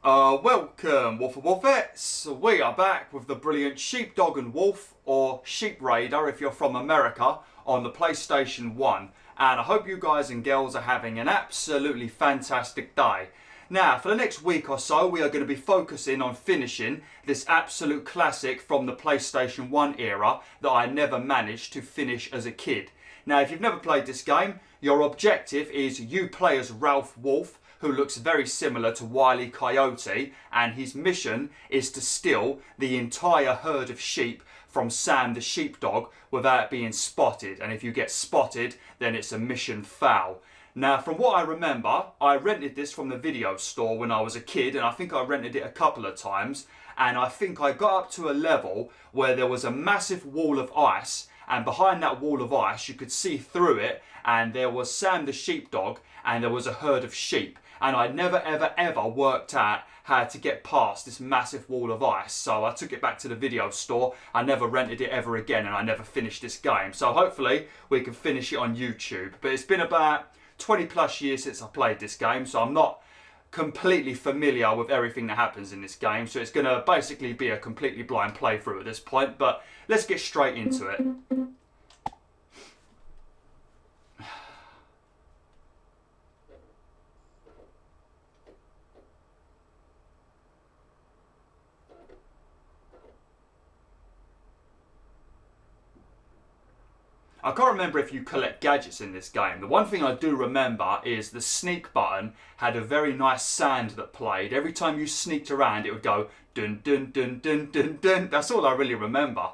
Welcome, WolfTheWolfettes. We are back with the brilliant Sheepdog and Wolf, or Sheep Raider if you're from America, on the PlayStation 1. And I hope you guys and girls are having an absolutely fantastic day. Now, for the next week or so, we are going to be focusing on finishing this absolute classic from the PlayStation 1 era that I never managed to finish as a kid. Now, if you've never played this game, your objective is you play as Ralph Wolf, who looks very similar to Wile E. Coyote, and his mission is to steal the entire herd of sheep from Sam the Sheepdog without being spotted. And if you get spotted, then it's a mission foul. Now, from what I remember, I rented this from the video store when I was a kid, and I think I rented it a couple of times, and I think I got up to a level where there was a massive wall of ice, and behind that wall of ice you could see through it, and there was Sam the Sheepdog, and there was a herd of sheep. And I never ever worked out how to get past this massive wall of ice. So I took it back to the video store. I never rented it ever again, and I never finished this game. So hopefully we can finish it on YouTube. But it's been about 20 plus years since I played this game, so I'm not completely familiar with everything that happens in this game. So it's going to basically be a completely blind playthrough at this point. But let's get straight into it. I can't remember if you collect gadgets in this game. The one thing I do remember is the sneak button had a very nice sound that played. Every time you sneaked around, it would go dun dun dun dun dun dun. That's all I really remember.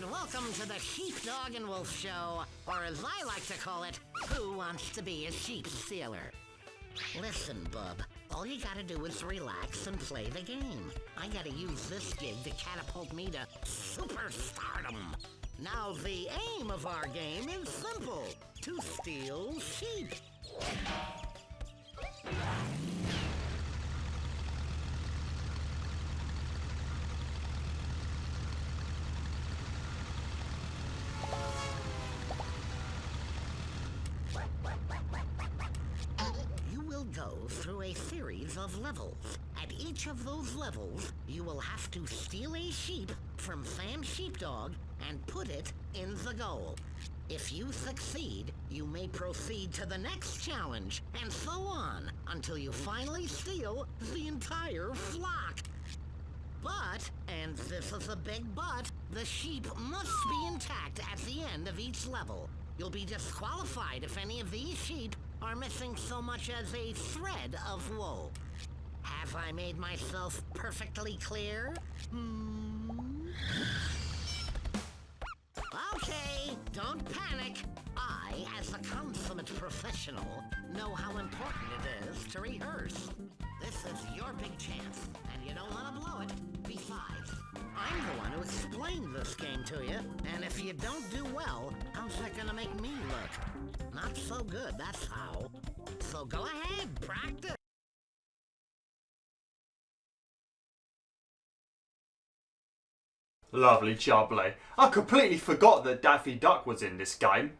Welcome to the Sheepdog and Wolf Show, or as I like to call it, Who Wants to Be a Sheep Stealer? Listen, bub, all you gotta do is relax and play the game. I gotta use this gig to catapult me to superstardom. Now, the aim of our game is simple: to steal sheep. Go through a series of levels. At each of those levels, you will have to steal a sheep from Sam Sheepdog and put it in the goal. If you succeed, you may proceed to the next challenge, and so on, until you finally steal the entire flock. But, and this is a big but, the sheep must be intact at the end of each level. You'll be disqualified if any of these sheep are missing so much as a thread of wool. Have I made myself perfectly clear? Okay, don't panic. I, as a consummate professional, know how important it is to rehearse. This is your big chance, and you don't want to blow it. Besides, I'm the one who explained this game to you, and if you don't do well, how's that gonna make me look? Not so good, that's how. So go ahead, practice. Lovely jubbly. I completely forgot that Daffy Duck was in this game.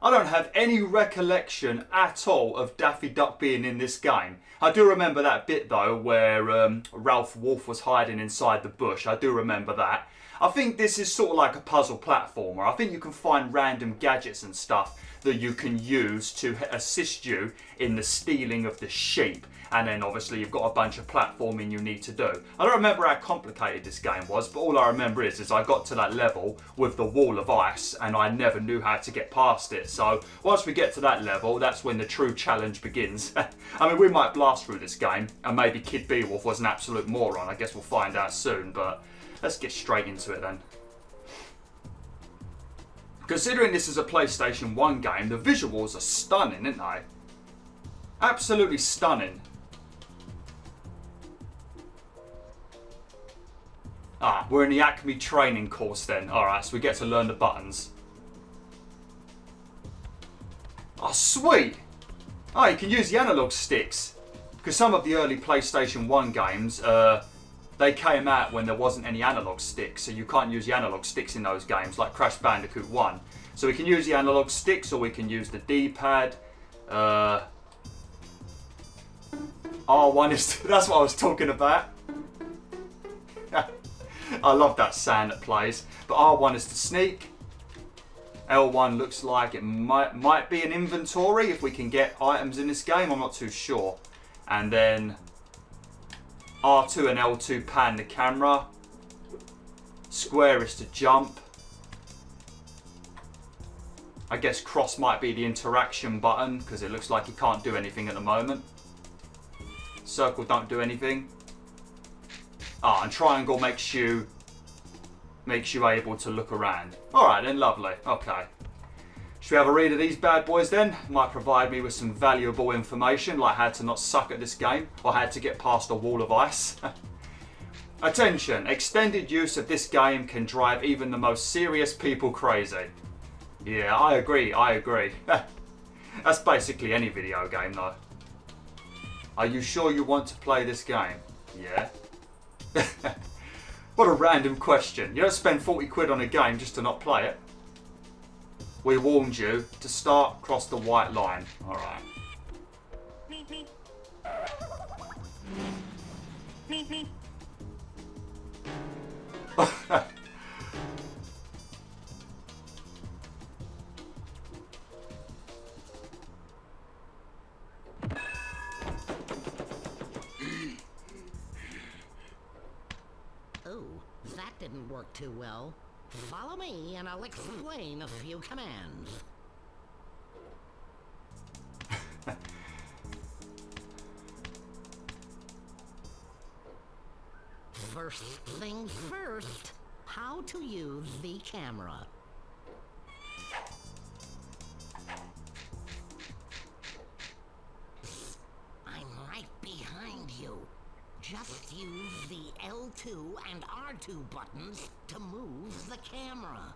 I don't have any recollection at all of Daffy Duck being in this game. I do remember that bit though where Ralph Wolf was hiding inside the bush. I do remember that. I think this is sort of like a puzzle platformer. I think you can find random gadgets and stuff that you can use to assist you in the stealing of the sheep. And then obviously you've got a bunch of platforming you need to do. I don't remember how complicated this game was, but all I remember is I got to that level with the wall of ice and I never knew how to get past it. So once we get to that level, that's when the true challenge begins. I mean, we might blast through this game and maybe Kid Beowulf was an absolute moron. I guess we'll find out soon, but let's get straight into it then. Considering this is a PlayStation 1 game, the visuals are stunning, aren't they? Absolutely stunning. Ah, we're in the Acme training course then. Alright, so we get to learn the buttons. Oh, sweet! Oh, you can use the analog sticks. Because some of the early PlayStation 1 games, they came out when there wasn't any analog sticks, so you can't use the analog sticks in those games, like Crash Bandicoot 1. So we can use the analog sticks, or we can use the D-pad. R1 is... that's what I was talking about. I love that sound that plays. But R1 is to sneak. L1 looks like it might be an inventory if we can get items in this game. I'm not too sure. And then R2 and L2 pan the camera. Square is to jump. I guess cross might be the interaction button because it looks like you can't do anything at the moment. Circle don't do anything. Ah, and triangle makes you able to look around. Alright then, lovely. Okay. Should we have a read of these bad boys then? Might provide me with some valuable information, like how to not suck at this game, or how to get past a wall of ice. Attention, extended use of this game can drive even the most serious people crazy. Yeah, I agree. That's basically any video game though. Are you sure you want to play this game? Yeah. What a random question. You don't spend 40 quid on a game just to not play it. We warned you to start, cross the white line. Alright. That didn't work too well. Follow me and I'll explain a few commands. First things first, how to use the camera. I'm right behind you. Just use the L2 and R2 buttons to move the camera.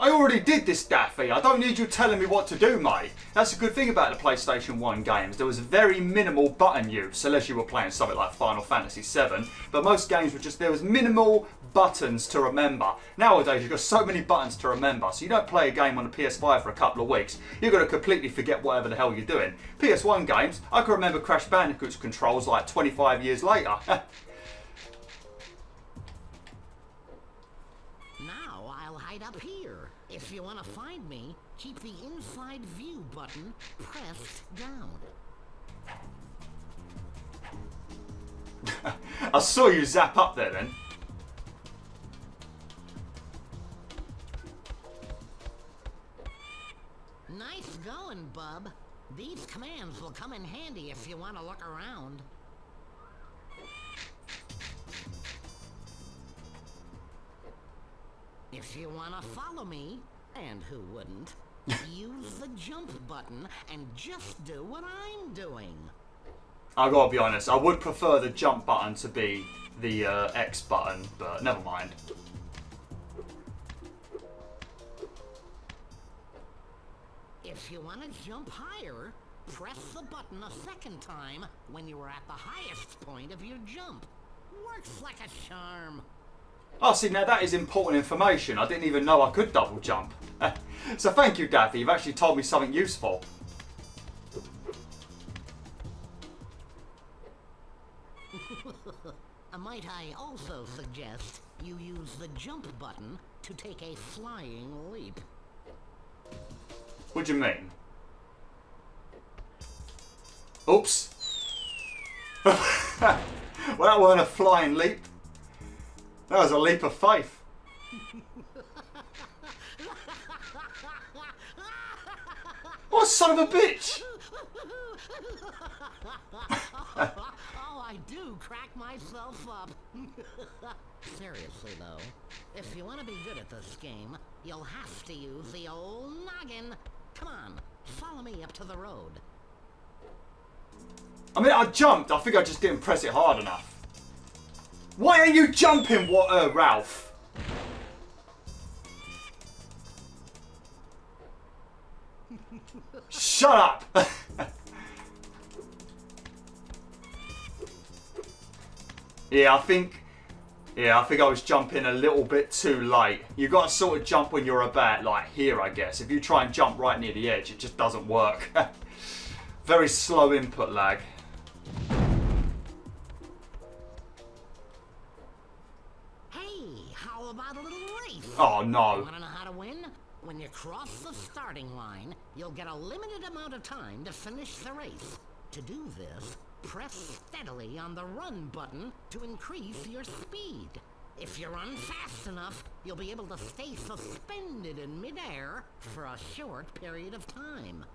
I already did this, Daffy. I don't need you telling me what to do, mate. That's a good thing about the PlayStation 1 games. There was very minimal button use, unless you were playing something like Final Fantasy VII. But most games were just, there was minimal buttons to remember. Nowadays, you've got so many buttons to remember. So you don't play a game on the PS5 for a couple of weeks. You're going to completely forget whatever the hell you're doing. PS1 games, I can remember Crash Bandicoot's controls like 25 years later. Now I'll hide up here. If you want to find me, keep the inside view button pressed down. I saw you zap up there then. Nice going, bub. These commands will come in handy if you want to look around. If you want to follow me, and who wouldn't, use the jump button and just do what I'm doing. I gotta be honest, I would prefer the jump button to be the X button, but never mind. If you want to jump higher, press the button a second time when you are at the highest point of your jump. Works like a charm. Oh, see, now that is important information. I didn't even know I could double jump. So thank you, Daffy. You've actually told me something useful. Might I also suggest you use the jump button to take a flying leap? What do you mean? Oops. Well, that wasn't a flying leap. That was a leap of faith. What son of a bitch? Oh, I do crack myself up. Seriously, though, if you want to be good at this game, you'll have to use the old noggin. Come on, follow me up to the road. I mean, I jumped. I think I just didn't press it hard enough. Why are you jumping, Ralph? Shut up! Yeah, I think I was jumping a little bit too late. You got to sort of jump when you're about like here, I guess. If you try and jump right near the edge, it just doesn't work. Very slow input lag. Hey, how about a little race? Oh no. You want to know how to win? When you cross the starting line, you'll get a limited amount of time to finish the race. To do this, press steadily on the run button to increase your speed. If you run fast enough, you'll be able to stay suspended in midair for a short period of time.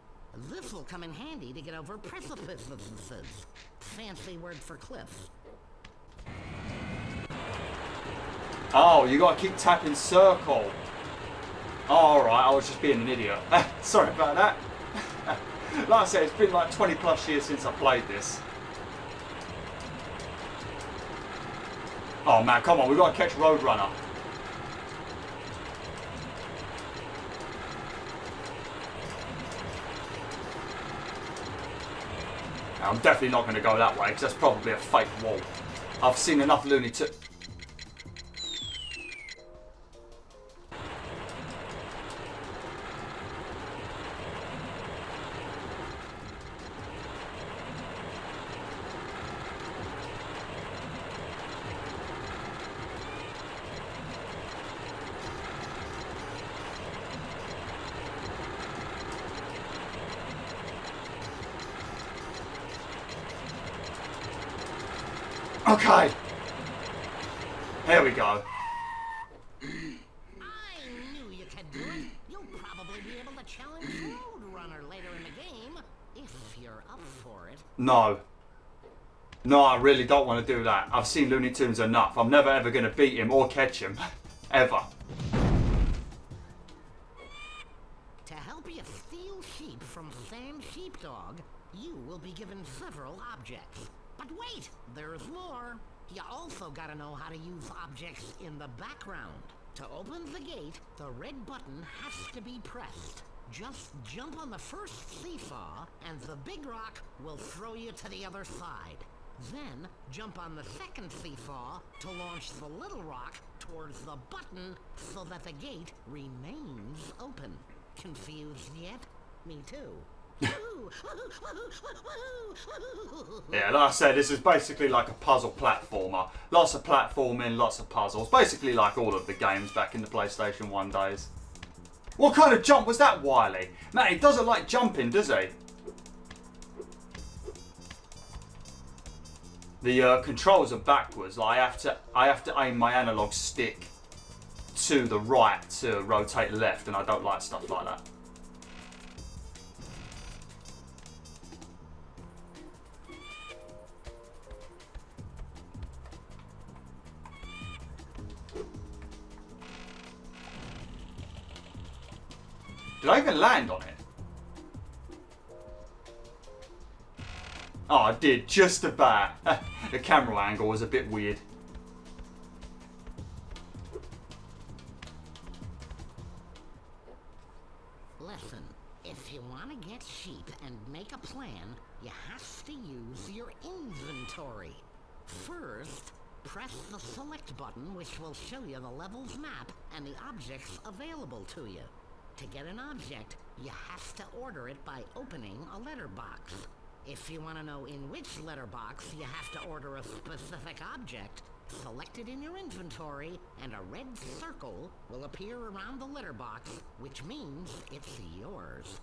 This will come in handy to get over precipices. Fancy word for cliffs. Oh, you got to keep tapping circle. Oh, alright, I was just being an idiot. Sorry about that. Like I said, it's been like 20 plus years since I played this. Oh man, come on, we've got to catch Road Runner. I'm definitely not going to go that way, because that's probably a fake wall. I've seen enough Looney Tunes. Okay. Here we go. I knew you could do it. You'll probably be able to challenge Road Runner later in the game, if you're up for it. No. No, I really don't want to do that. I've seen Looney Tunes enough. I'm never ever going to beat him or catch him. Ever. To help you steal sheep from Sam Sheepdog, you will be given several objects. But wait, there's more. You also gotta know how to use objects in the background. To open the gate, the red button has to be pressed. Just jump on the first seesaw, and the big rock will throw you to the other side. Then, jump on the second seesaw to launch the little rock towards the button so that the gate remains open. Confused yet? Me too. Yeah, like I said, this is basically like a puzzle platformer. Lots of platforming, lots of puzzles. Basically like all of the games back in the PlayStation 1 days. What kind of jump was that, Wily? Man, he doesn't like jumping, does he? The controls are backwards. Like I have to aim my analog stick to the right to rotate left, and I don't like stuff like that. Did I even land on it? Oh, I did, just about. The camera angle was a bit weird. Listen, if you want to get sheep and make a plan, you have to use your inventory. First, press the select button, which will show you the level's map and the objects available to you. To get an object, you have to order it by opening a letterbox. If you want to know in which letterbox you have to order a specific object, select it in your inventory and a red circle will appear around the letterbox, which means it's yours.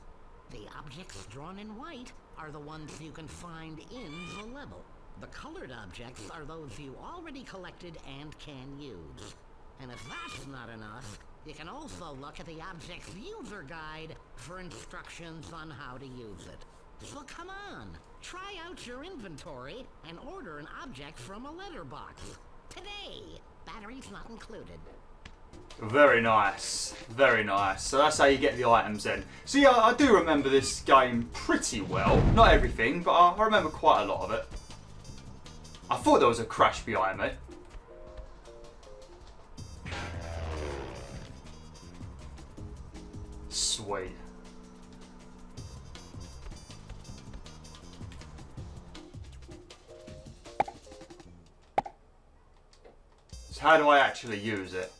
The objects drawn in white are the ones you can find in the level. The colored objects are those you already collected and can use. And if that's not enough, you can also look at the object's user guide for instructions on how to use it. So come on, try out your inventory and order an object from a letterbox. Today, batteries not included. Very nice, very nice. So that's how you get the items then. So yeah, I do remember this game pretty well. Not everything, but I remember quite a lot of it. I thought there was a crash behind me. Sweet. So how do I actually use it?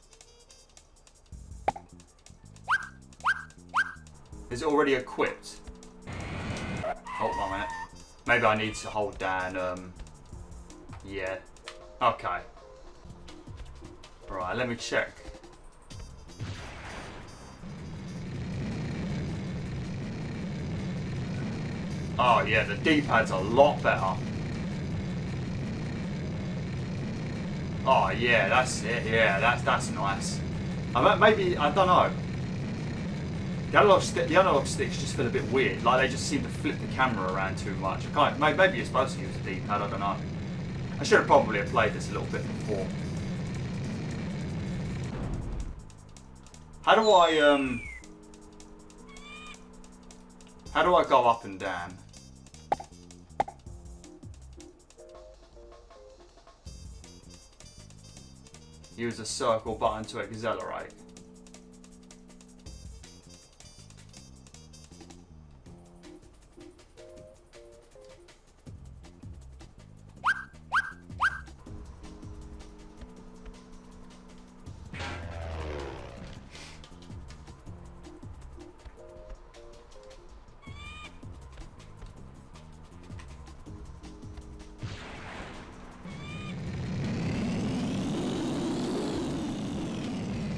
Is it already equipped? Oh, 1 minute. Maybe I need to hold down, yeah. Okay. Right, let me check. Oh yeah, the D-pad's a lot better. Oh yeah, that's it. Yeah, that's nice. Maybe, I don't know. The analog sticks just feel a bit weird. Like they just seem to flip the camera around too much. Maybe you're supposed to use a D-pad. I don't know. I should have probably played this a little bit before. How do I go up and down? Use the circle button to accelerate.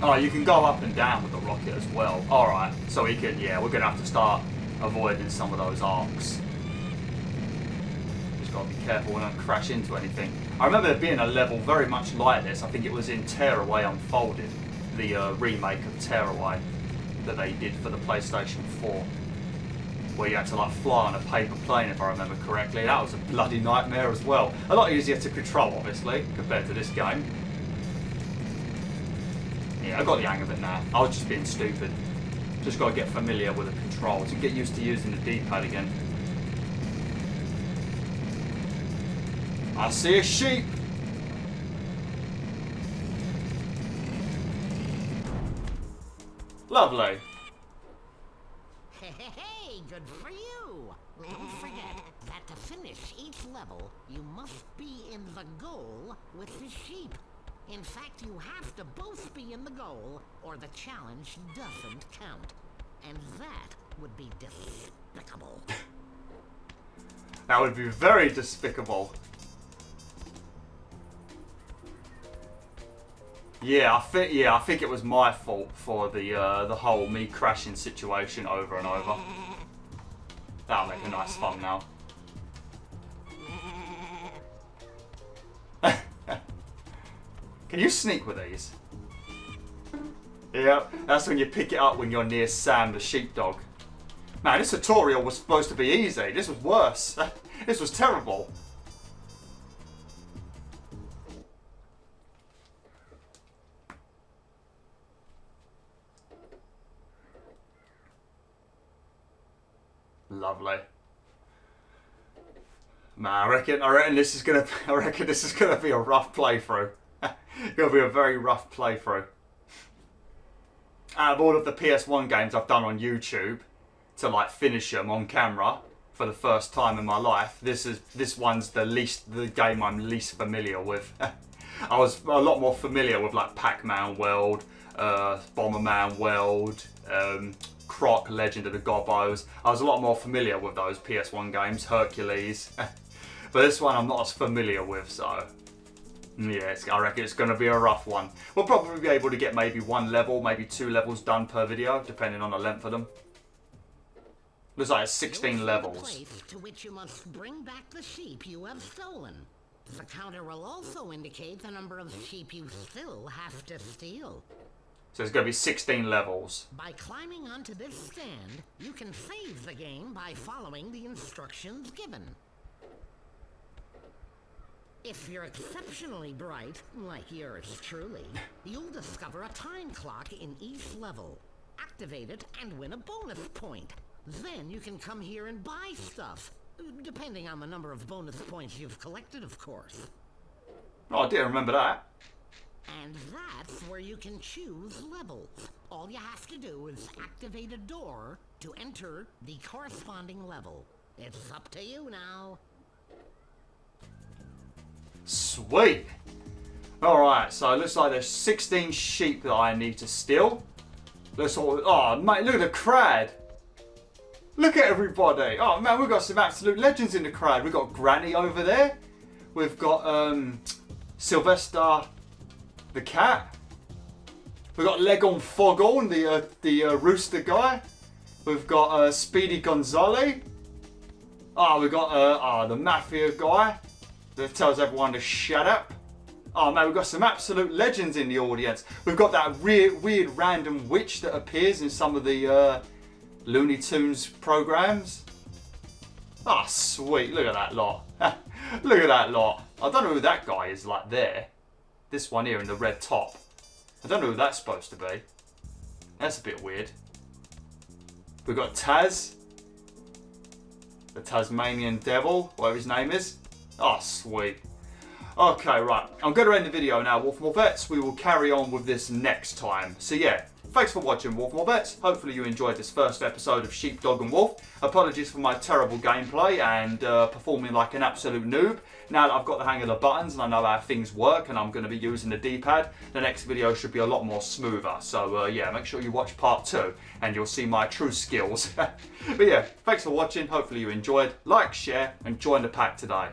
Oh, you can go up and down with the rocket as well. Alright, so we can, yeah, we're going to have to start avoiding some of those arcs. Just got to be careful we don't crash into anything. I remember there being a level very much like this. I think it was in Tearaway Unfolded, the remake of Tearaway that they did for the PlayStation 4. Where you had to like fly on a paper plane, if I remember correctly. That was a bloody nightmare as well. A lot easier to control, obviously, compared to this game. Yeah, I got the hang of it now. I was just being stupid. Just got to get familiar with the controls and get used to using the D-pad again. I see a sheep. Lovely. Hey, good for you. Don't forget that to finish each level, you must be in the goal with the sheep. In fact, you have to both be in the goal, or the challenge doesn't count. And that would be despicable. That would be very despicable. Yeah, I think it was my fault for the whole me crashing situation over and over. That'll make a nice thumbnail. Can you sneak with these? Yeah, that's when you pick it up when you're near Sam the Sheepdog. Man, this tutorial was supposed to be easy. This was worse. This was terrible. Lovely. Man, I reckon this is gonna be a rough playthrough. Gonna be a very rough playthrough. Out of all of the PS1 games I've done on YouTube to like finish them on camera for the first time in my life, this one's the game I'm least familiar with. I was a lot more familiar with like Pac-Man World, Bomberman World, Croc, Legend of the Gobbos. I was a lot more familiar with those PS1 games, Hercules. But this one I'm not as familiar with, so yeah, I reckon it's going to be a rough one. We'll probably be able to get maybe 1 level, maybe 2 levels done per video, depending on the length of them. Looks like it's 16 levels. Place to which you must bring back the sheep you have stolen. The counter will also indicate the number of sheep you still have to steal. So it's going to be 16 levels. By climbing onto this stand, you can save the game by following the instructions given. If you're exceptionally bright, like yours truly, you'll discover a time clock in each level. Activate it and win a bonus point. Then you can come here and buy stuff, depending on the number of bonus points you've collected, of course. Oh, I didn't remember that. And that's where you can choose levels. All you have to do is activate a door to enter the corresponding level. It's up to you now. Sweet. Alright, so it looks like there's 16 sheep that I need to steal. Oh, mate, look at the crowd. Look at everybody. Oh, man, we've got some absolute legends in the crowd. We've got Granny over there. We've got Sylvester the cat. We've got Legon Foghorn, the rooster guy. We've got Speedy Gonzales. Oh, we've got the mafia guy that tells everyone to shut up. Oh man, we've got some absolute legends in the audience. We've got that weird random witch that appears in some of the Looney Tunes programs. Ah, oh, sweet. Look at that lot. Look at that lot. I don't know who that guy is like there. This one here in the red top. I don't know who that's supposed to be. That's a bit weird. We've got Taz. The Tasmanian Devil, whatever his name is. Oh, sweet. Okay, right. I'm going to end the video now, WolfTheWolfettes. We will carry on with this next time. So yeah, thanks for watching, WolfTheWolfettes. Hopefully you enjoyed this first episode of Sheepdog and Wolf. Apologies for my terrible gameplay and performing like an absolute noob. Now that I've got the hang of the buttons and I know how things work and I'm going to be using the D-pad, the next video should be a lot more smoother. So yeah, make sure you watch part 2 and you'll see my true skills. But yeah, thanks for watching. Hopefully you enjoyed. Like, share and join the pack today.